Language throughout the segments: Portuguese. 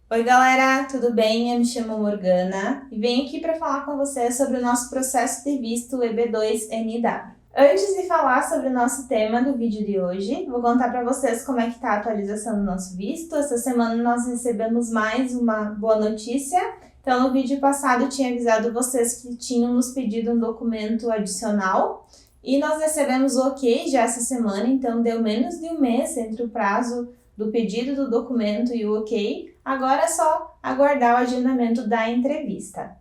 Oi, galera, tudo bem? Eu me chamo Morgana e venho aqui para falar com vocês sobre o nosso processo de visto EB2NW. Antes de falar sobre o nosso tema do vídeo de hoje, vou contar para vocês como é que está a atualização do nosso visto. Essa semana nós recebemos mais uma boa notícia. Então, no vídeo passado eu tinha avisado vocês que tinham nos pedido um documento adicional e nós recebemos o ok já essa semana, então deu menos de um mês entre o prazo do pedido do documento e o ok. Agora é só aguardar o agendamento da entrevista.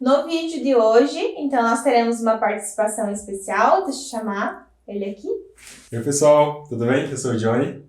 No vídeo de hoje, então, nós teremos uma participação especial. Deixa eu chamar ele aqui. Oi, pessoal, tudo bem? Eu sou o Johnny.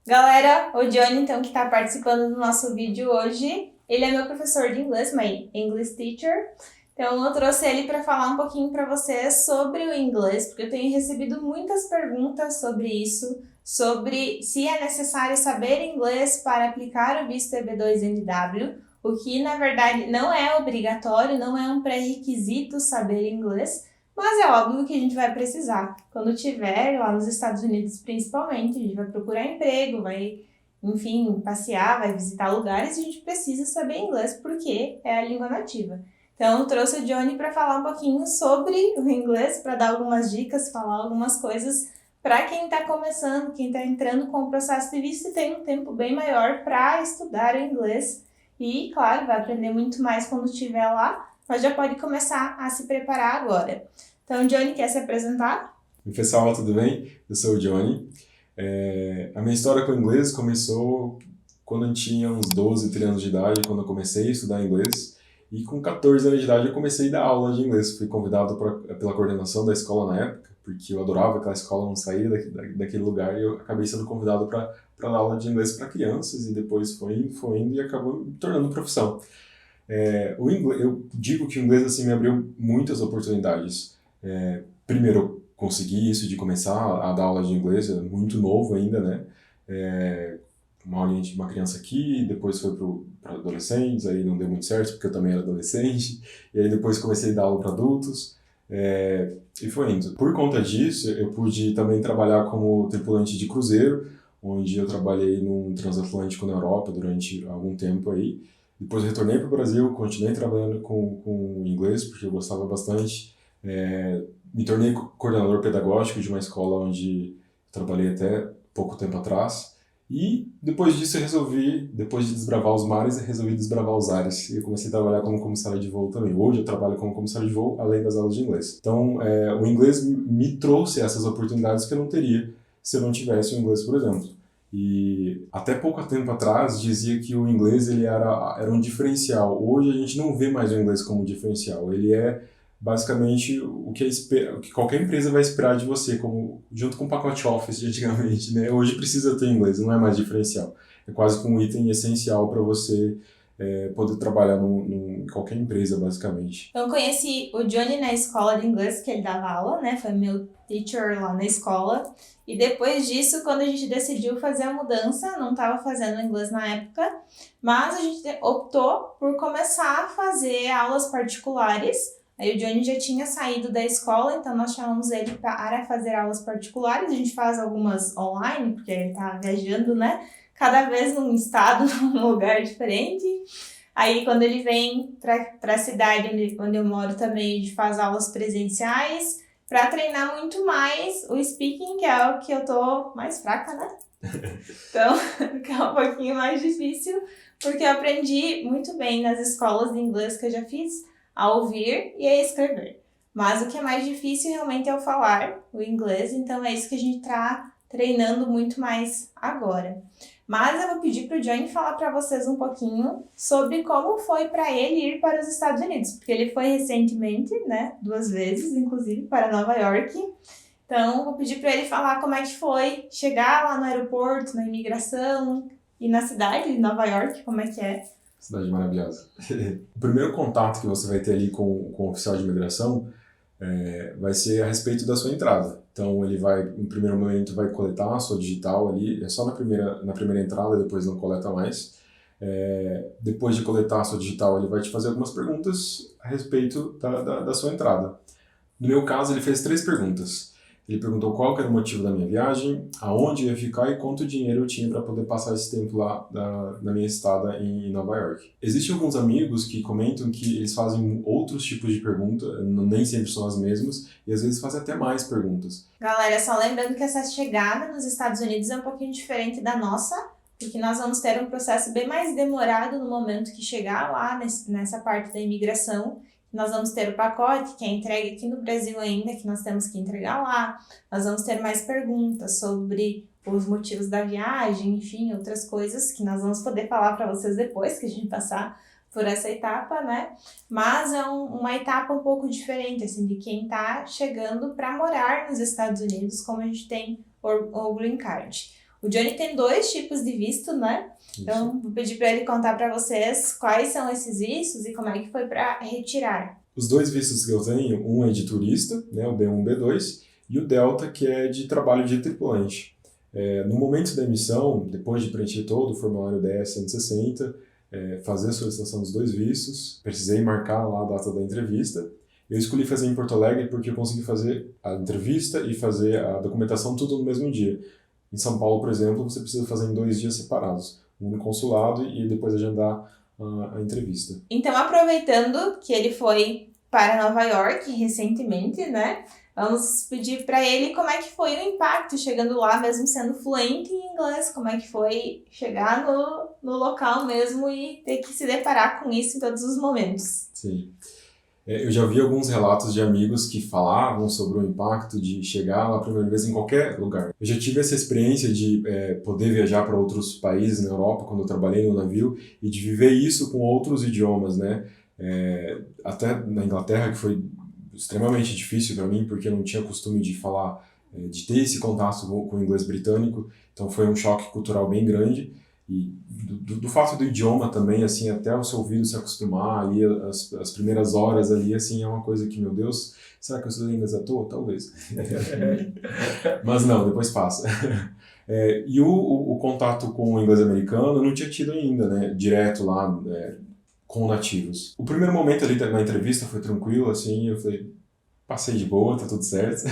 Galera, o Johnny, então, que está participando do nosso vídeo hoje, ele é meu professor de inglês, my English teacher. Então, eu trouxe ele para falar um pouquinho para vocês sobre o inglês, porque eu tenho recebido muitas perguntas sobre isso, sobre se é necessário saber inglês para aplicar o visto EB2NW, o que, na verdade, não é obrigatório, não é um pré-requisito saber inglês, mas é óbvio que a gente vai precisar. Quando tiver lá nos Estados Unidos, principalmente, a gente vai procurar emprego, vai, enfim, passear, vai visitar lugares, e a gente precisa saber inglês porque é a língua nativa. Então, eu trouxe o Johnny para falar um pouquinho sobre o inglês, para dar algumas dicas, falar algumas coisas para quem está começando, quem está entrando com o processo de visto e tem um tempo bem maior para estudar o inglês. E, claro, vai aprender muito mais quando estiver lá, mas já pode começar a se preparar agora. Então, o Johnny quer se apresentar? Oi, pessoal, tudo bem? Eu sou o Johnny. A minha história com o inglês começou quando eu tinha uns 12, 13 anos de idade, quando eu comecei a estudar inglês. E com 14 anos de idade eu comecei a dar aula de inglês. Fui convidado pela coordenação da escola na época, porque eu adorava aquela escola, não saía daquele lugar, e eu acabei sendo convidado para dar aula de inglês para crianças, e depois foi indo e acabou me tornando profissão. O inglês, eu digo que o inglês assim, me abriu muitas oportunidades. Primeiro, eu consegui isso de começar a dar aula de inglês, muito novo ainda, né? Uma aulinha de uma criança aqui, depois foi para adolescentes, aí não deu muito certo porque eu também era adolescente, e aí depois comecei a dar aula para adultos, e foi indo. Por conta disso, eu pude também trabalhar como tripulante de cruzeiro, onde eu trabalhei num transatlântico na Europa durante algum tempo aí. Depois eu retornei para o Brasil, continuei trabalhando com inglês, porque eu gostava bastante. Me tornei coordenador pedagógico de uma escola onde trabalhei até pouco tempo atrás. E depois disso eu resolvi, depois de desbravar os mares, eu resolvi desbravar os ares. E eu comecei a trabalhar como comissário de voo também. Hoje eu trabalho como comissário de voo, além das aulas de inglês. Então, o inglês me trouxe essas oportunidades que eu não teria se eu não tivesse o inglês, por exemplo. E até pouco tempo atrás dizia que o inglês ele era um diferencial. Hoje a gente não vê mais o inglês como diferencial. Ele é basicamente o que qualquer empresa vai esperar de você, como junto com o pacote Office de antigamente, né? Hoje precisa ter inglês, não é mais diferencial. É quase que um item essencial para você poder trabalhar em qualquer empresa, basicamente. Eu conheci o Johnny na escola de inglês, que ele dava aula, né? Foi meu teacher lá na escola. E depois disso, quando a gente decidiu fazer a mudança, não estava fazendo inglês na época, mas a gente optou por começar a fazer aulas particulares. Aí o Johnny já tinha saído da escola, então nós chamamos ele para fazer aulas particulares. A gente faz algumas online, porque ele tá viajando, né? Cada vez num estado, num lugar diferente. Aí, quando ele vem para a cidade onde eu moro também, a gente faz aulas presenciais para treinar muito mais o speaking, que é o que eu tô mais fraca, né? Então, que é um pouquinho mais difícil, porque eu aprendi muito bem nas escolas de inglês que eu já fiz a ouvir e a escrever. Mas o que é mais difícil realmente é o falar o inglês, então é isso que a gente tá treinando muito mais agora. Mas eu vou pedir para o Johnny falar para vocês um pouquinho sobre como foi para ele ir para os Estados Unidos, porque ele foi recentemente, né, 2 vezes, inclusive, para Nova York. Então, vou pedir para ele falar como é que foi chegar lá no aeroporto, na imigração e na cidade de Nova York, como é que é. Cidade maravilhosa. O primeiro contato que você vai ter ali com o oficial de imigração vai ser a respeito da sua entrada. Então ele vai, no primeiro momento, vai coletar a sua digital ali, é só na primeira entrada, depois não coleta mais. Depois de coletar a sua digital, ele vai te fazer algumas perguntas a respeito da sua entrada. No meu caso, ele fez 3 perguntas. Ele perguntou qual que era o motivo da minha viagem, aonde eu ia ficar e quanto dinheiro eu tinha para poder passar esse tempo lá na minha estada em Nova York. Existem alguns amigos que comentam que eles fazem outros tipos de pergunta, nem sempre são as mesmas, e às vezes fazem até mais perguntas. Galera, só lembrando que essa chegada nos Estados Unidos é um pouquinho diferente da nossa, porque nós vamos ter um processo bem mais demorado no momento que chegar lá nessa parte da imigração. Nós vamos ter o pacote que é entregue aqui no Brasil ainda, que nós temos que entregar lá. Nós vamos ter mais perguntas sobre os motivos da viagem, enfim, outras coisas que nós vamos poder falar para vocês depois que a gente passar por essa etapa, né? Mas é uma etapa um pouco diferente, assim, de quem tá chegando para morar nos Estados Unidos, como a gente tem o Green Card. O Johnny tem 2 tipos de visto, né? Então, vou pedir para ele contar para vocês quais são esses vistos e como é que foi para retirar. Os 2 vistos que eu tenho, um é de turista, né, o B1 e o B2, e o Delta, que é de trabalho de tripulante. No momento da emissão, depois de preencher todo o formulário DS-160, fazer a solicitação dos 2 vistos, precisei marcar lá a data da entrevista. Eu escolhi fazer em Porto Alegre porque eu consegui fazer a entrevista e fazer a documentação tudo no mesmo dia. Em São Paulo, por exemplo, você precisa fazer em 2 dias separados, um no consulado e depois agendar a entrevista. Então, aproveitando que ele foi para Nova York recentemente, né? Vamos pedir para ele como é que foi o impacto chegando lá, mesmo sendo fluente em inglês, como é que foi chegar no local mesmo e ter que se deparar com isso em todos os momentos. Sim. Eu já vi alguns relatos de amigos que falavam sobre o impacto de chegar lá a primeira vez em qualquer lugar. Eu já tive essa experiência de poder viajar para outros países na Europa, quando eu trabalhei no navio, e de viver isso com outros idiomas, né? Até na Inglaterra, que foi extremamente difícil para mim, porque eu não tinha costume de falar, de ter esse contato com o inglês britânico, então foi um choque cultural bem grande. E do fato do idioma também, assim, até o seu ouvido se acostumar ali, as primeiras horas ali, assim, é uma coisa que, meu Deus, será que eu estudei inglês à toa? Talvez. Mas não, depois passa. E o contato com o inglês americano eu não tinha tido ainda, né, direto lá, com nativos. O primeiro momento ali na entrevista foi tranquilo, assim, eu falei, passei de boa, tá tudo certo.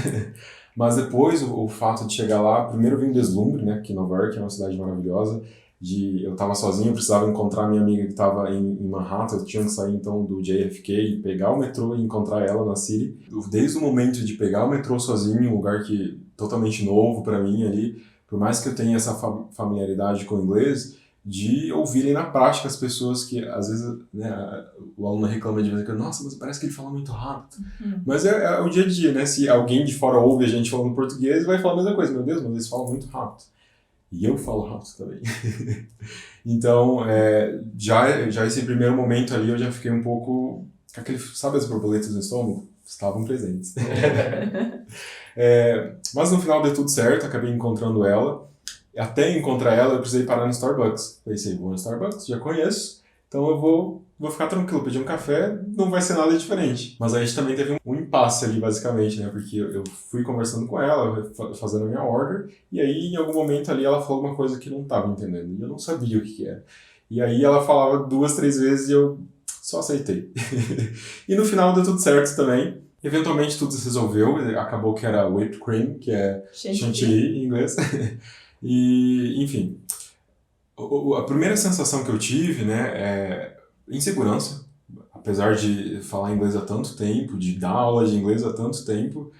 Mas depois, o fato de chegar lá, primeiro veio um deslumbre, né, que Nova York é uma cidade maravilhosa, eu estava sozinho, eu precisava encontrar minha amiga que estava em Manhattan, eu tinha que sair então do JFK, pegar o metrô e encontrar ela na City. Desde o momento de pegar o metrô sozinho, um lugar que totalmente novo para mim ali, por mais que eu tenha essa familiaridade com o inglês, de ouvirem na prática as pessoas que às vezes, né, o aluno reclama de vez em quando, nossa, mas parece que ele fala muito rápido. Mas é o dia a dia, né? Se alguém de fora ouve a gente falando português, vai falar a mesma coisa, meu Deus, mas eles falam muito rápido. E eu falo rápido também. Então, já esse primeiro momento ali, eu já fiquei um pouco... Sabe as borboletas no estômago? Estavam presentes. Mas no final deu tudo certo, acabei encontrando ela. Até encontrar ela, eu precisei parar no Starbucks. Pensei, vou no Starbucks, já conheço, então eu vou ficar tranquilo, pedir um café, não vai ser nada diferente. Mas a gente também teve um impasse ali, basicamente, né? Porque eu fui conversando com ela, fazendo a minha order, e aí em algum momento ali ela falou alguma coisa que eu não estava entendendo, e eu não sabia o que era. E aí ela falava 2, 3 vezes e eu só aceitei. E no final deu tudo certo também. Eventualmente tudo se resolveu, acabou que era whipped cream, que é chantilly em inglês. E, enfim, a primeira sensação que eu tive, né, é insegurança. Apesar de falar inglês há tanto tempo, de dar aula de inglês há tanto tempo,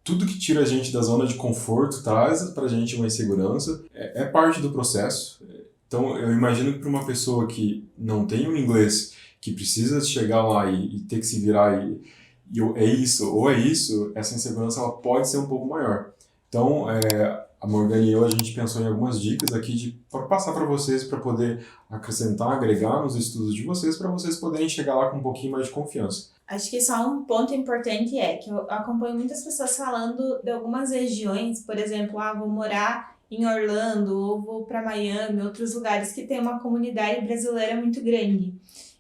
tudo que tira a gente da zona de conforto traz pra gente uma insegurança. É parte do processo. Então, eu imagino que para uma pessoa que não tem um inglês, que precisa chegar lá e ter que se virar e é isso, essa insegurança ela pode ser um pouco maior. Então, a Morgana e eu, a gente pensou em algumas dicas aqui para passar para vocês, para poder acrescentar, agregar nos estudos de vocês, para vocês poderem chegar lá com um pouquinho mais de confiança. Acho que só um ponto importante é que eu acompanho muitas pessoas falando de algumas regiões, por exemplo, vou morar em Orlando, ou vou para Miami, outros lugares que tem uma comunidade brasileira muito grande.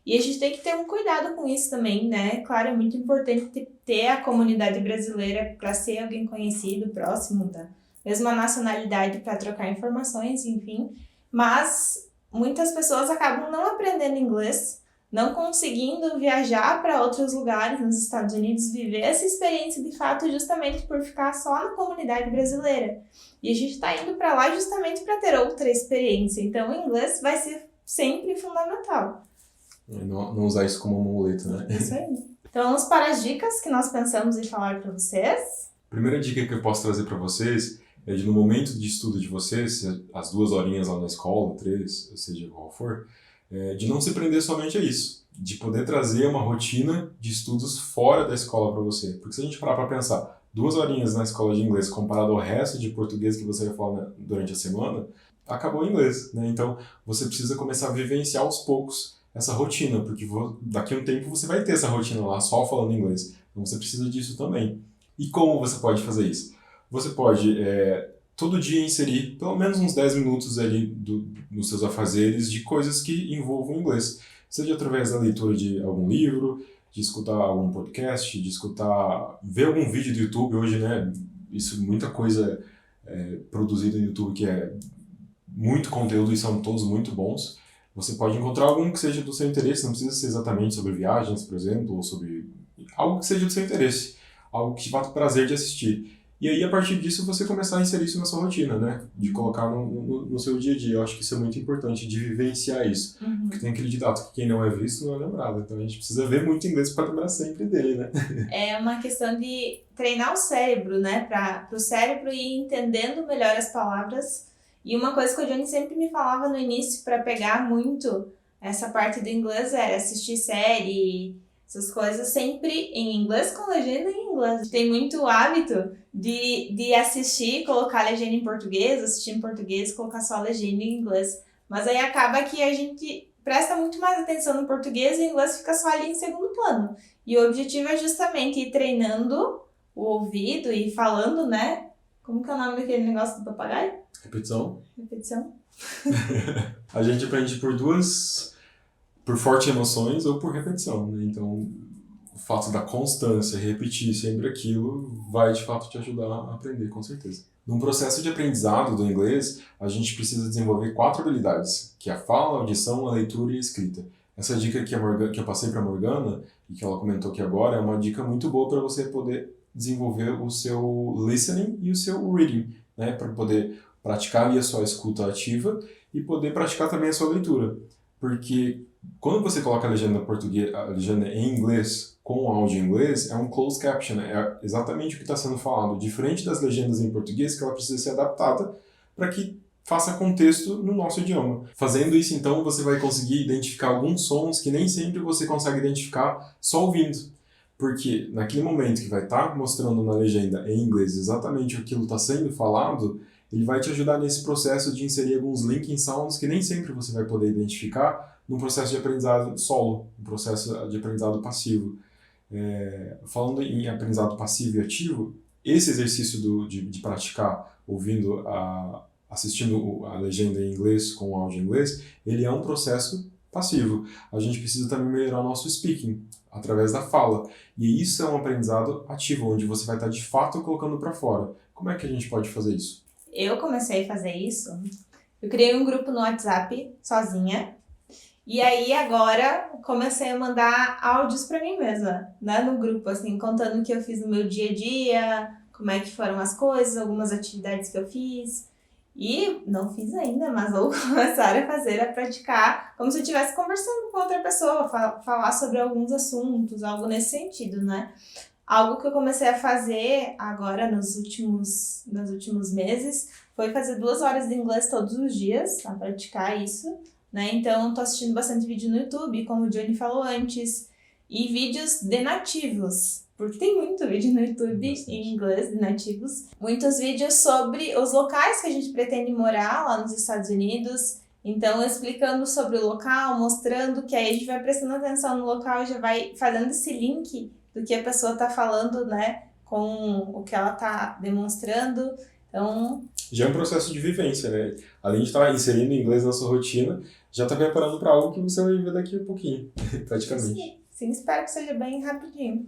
E a gente tem que ter um cuidado com isso também, né? Claro, é muito importante ter a comunidade brasileira para ser alguém conhecido, próximo da mesma nacionalidade, para trocar informações, enfim. Mas muitas pessoas acabam não aprendendo inglês, não conseguindo viajar para outros lugares nos Estados Unidos, viver essa experiência de fato justamente por ficar só na comunidade brasileira. E a gente está indo para lá justamente para ter outra experiência. Então, o inglês vai ser sempre fundamental. Não usar isso como uma muleta, né? Isso aí. Então, vamos para as dicas que nós pensamos em falar para vocês. A primeira dica que eu posso trazer para vocês é de, no momento de estudo de vocês, as 2 horinhas lá na escola, 3, seja qual for, de não se prender somente a isso, de poder trazer uma rotina de estudos fora da escola para você. Porque se a gente parar para pensar, 2 horinhas na escola de inglês comparado ao resto de português que você vai falar durante a semana, acabou o inglês, né? Então, você precisa começar a vivenciar aos poucos essa rotina, porque daqui a um tempo você vai ter essa rotina lá só falando inglês. Então, você precisa disso também. E como você pode fazer isso? Você pode todo dia inserir pelo menos uns 10 minutos ali nos seus afazeres de coisas que envolvam inglês. Seja através da leitura de algum livro, de escutar algum podcast, de ver algum vídeo do YouTube. Hoje, né, muita coisa produzida no YouTube que é muito conteúdo e são todos muito bons. Você pode encontrar algum que seja do seu interesse, não precisa ser exatamente sobre viagens, por exemplo, ou sobre algo que seja do seu interesse, algo que te dá prazer de assistir. E aí, a partir disso, você começar a inserir isso na sua rotina, né? De colocar no seu dia a dia. Eu acho que isso é muito importante, de vivenciar isso. Uhum. Porque tem aquele ditado que quem não é visto não é lembrado. Então, a gente precisa ver muito inglês para lembrar sempre dele, né? É uma questão de treinar o cérebro, né? Para o cérebro ir entendendo melhor as palavras. E uma coisa que o Johnny sempre me falava no início para pegar muito essa parte do inglês era assistir série, essas coisas sempre em inglês com legenda em inglês. Tem muito hábito de assistir, colocar a legenda em português, assistir em português, colocar só a legenda em inglês. Mas aí acaba que a gente presta muito mais atenção no português e o inglês fica só ali em segundo plano. E o objetivo é justamente ir treinando o ouvido e falando, né? Como que é o nome daquele negócio do papagaio? Repetição. Repetição. A gente aprende por fortes emoções ou por repetição, né? Então, o fato da constância, repetir sempre aquilo, vai de fato te ajudar a aprender, com certeza. Num processo de aprendizado do inglês, a gente precisa desenvolver 4 habilidades, que é a fala, a audição, a leitura e a escrita. Essa dica que eu passei para a Morgana, e que ela comentou aqui agora, é uma dica muito boa para você poder desenvolver o seu listening e o seu reading, né? Para poder praticar ali a sua escuta ativa e poder praticar também a sua leitura. Porque quando você coloca a legenda em inglês com áudio em inglês, é um closed caption, é exatamente o que está sendo falado, diferente das legendas em português, que ela precisa ser adaptada para que faça contexto no nosso idioma. Fazendo isso, então, você vai conseguir identificar alguns sons que nem sempre você consegue identificar só ouvindo. Porque naquele momento que vai estar mostrando na legenda em inglês exatamente aquilo que está sendo falado, ele vai te ajudar nesse processo de inserir alguns linking sounds que nem sempre você vai poder identificar num processo de aprendizado solo, um processo de aprendizado passivo. Falando em aprendizado passivo e ativo, esse exercício de praticar assistindo a legenda em inglês com o áudio em inglês, ele é um processo passivo. A gente precisa também melhorar o nosso speaking através da fala. E isso é um aprendizado ativo, onde você vai estar de fato colocando para fora. Como é que a gente pode fazer isso? Eu comecei a fazer isso. Eu criei um grupo no WhatsApp sozinha. E aí agora comecei a mandar áudios pra mim mesma, né, no grupo, assim, contando o que eu fiz no meu dia a dia, como é que foram as coisas, algumas atividades que eu fiz. E não fiz ainda, mas vou começar a fazer, a praticar, como se eu estivesse conversando com outra pessoa, falar sobre alguns assuntos, algo nesse sentido, né? Algo que eu comecei a fazer agora nos últimos meses foi fazer 2 horas de inglês todos os dias, a praticar isso, né? Então, tô assistindo bastante vídeo no YouTube, como o Johnny falou antes, e vídeos de nativos, porque tem muito vídeo no YouTube em inglês de nativos. Muitos vídeos sobre os locais que a gente pretende morar lá nos Estados Unidos. Então, explicando sobre o local, mostrando que aí a gente vai prestando atenção no local e já vai fazendo esse link do que a pessoa está falando, né, com o que ela está demonstrando. Então, já é um processo de vivência, né? Além de estar inserindo inglês na sua rotina, já está preparando para algo que você vai ver daqui a pouquinho, praticamente. Sim, espero que seja bem rapidinho.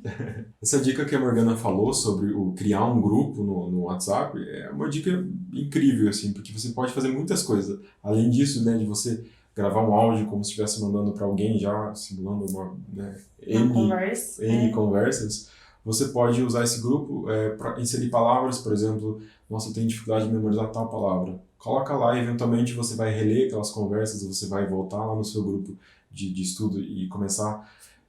Essa dica que a Morgana falou sobre criar um grupo no WhatsApp é uma dica incrível, assim, porque você pode fazer muitas coisas. Além disso, né, de você gravar um áudio como se estivesse mandando para alguém já, simulando uma, né, Uma conversa. N conversas, você pode usar esse grupo para inserir palavras, por exemplo, nossa, eu tenho dificuldade de memorizar tal palavra. Coloca lá e eventualmente você vai reler aquelas conversas, você vai voltar lá no seu grupo de estudo e começar a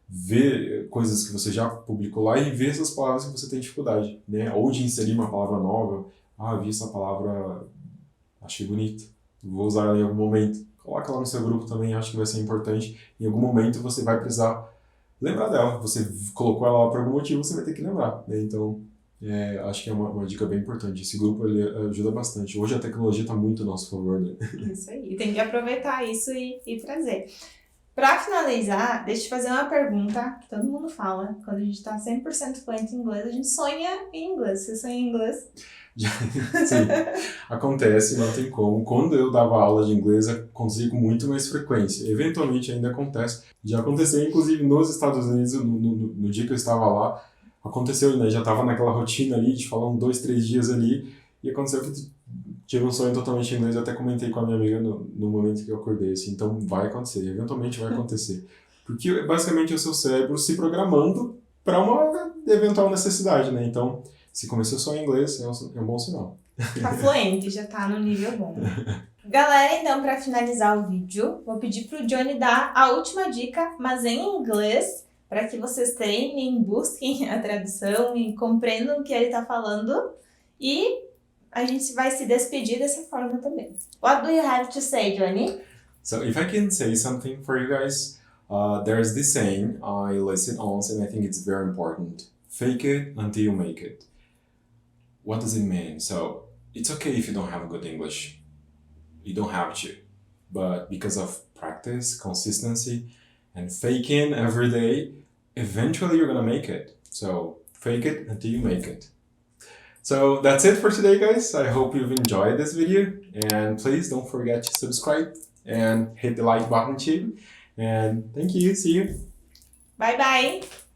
ver coisas que você já publicou lá e ver essas palavras que você tem dificuldade, né? Ou de inserir uma palavra nova. Ah, vi essa palavra, achei bonita, vou usar ela em algum momento. Coloca lá no seu grupo também, acho que vai ser importante. Em algum momento você vai precisar lembrar dela. Você colocou ela lá por algum motivo, você vai ter que lembrar, né? Então, acho que é uma dica bem importante. Esse grupo ele ajuda bastante. Hoje a tecnologia está muito a nosso favor, né? Isso aí. Tem que aproveitar isso e trazer. Para finalizar, deixa eu te fazer uma pergunta que todo mundo fala. Quando a gente está 100% fluente em inglês, a gente sonha em inglês. Você sonha em inglês? Sim, acontece, não tem como. Quando eu dava aula de inglês, acontecia com muito mais frequência. Eventualmente ainda acontece. Já aconteceu, inclusive, nos Estados Unidos, no dia que eu estava lá, aconteceu, né? Já estava naquela rotina ali, de falar 2, 3 dias ali, e aconteceu que tive um sonho totalmente em inglês. Eu até comentei com a minha amiga no momento que eu acordei, assim. Então vai acontecer, eventualmente vai acontecer. Porque basicamente é o seu cérebro se programando para uma eventual necessidade, né? Então, se começou só em inglês, é um bom sinal. Tá fluente, já tá no nível bom. Galera, então, para finalizar o vídeo, vou pedir pro Johnny dar a última dica, mas em inglês, para que vocês treinem, busquem a tradução e compreendam o que ele tá falando. E a gente vai se despedir dessa forma também. What do you have to say, Johnny? So if I can say something for you guys, there's this saying I listened once and I think it's very important. Fake it until you make it. What does it mean? So it's okay if you don't have good English. You don't have to. But because of practice, consistency, and faking every day, eventually you're gonna make it. So fake it until you make it. So that's it for today, guys. I hope you've enjoyed this video. And please don't forget to subscribe and hit the like button too. And thank you. See you. Bye, bye!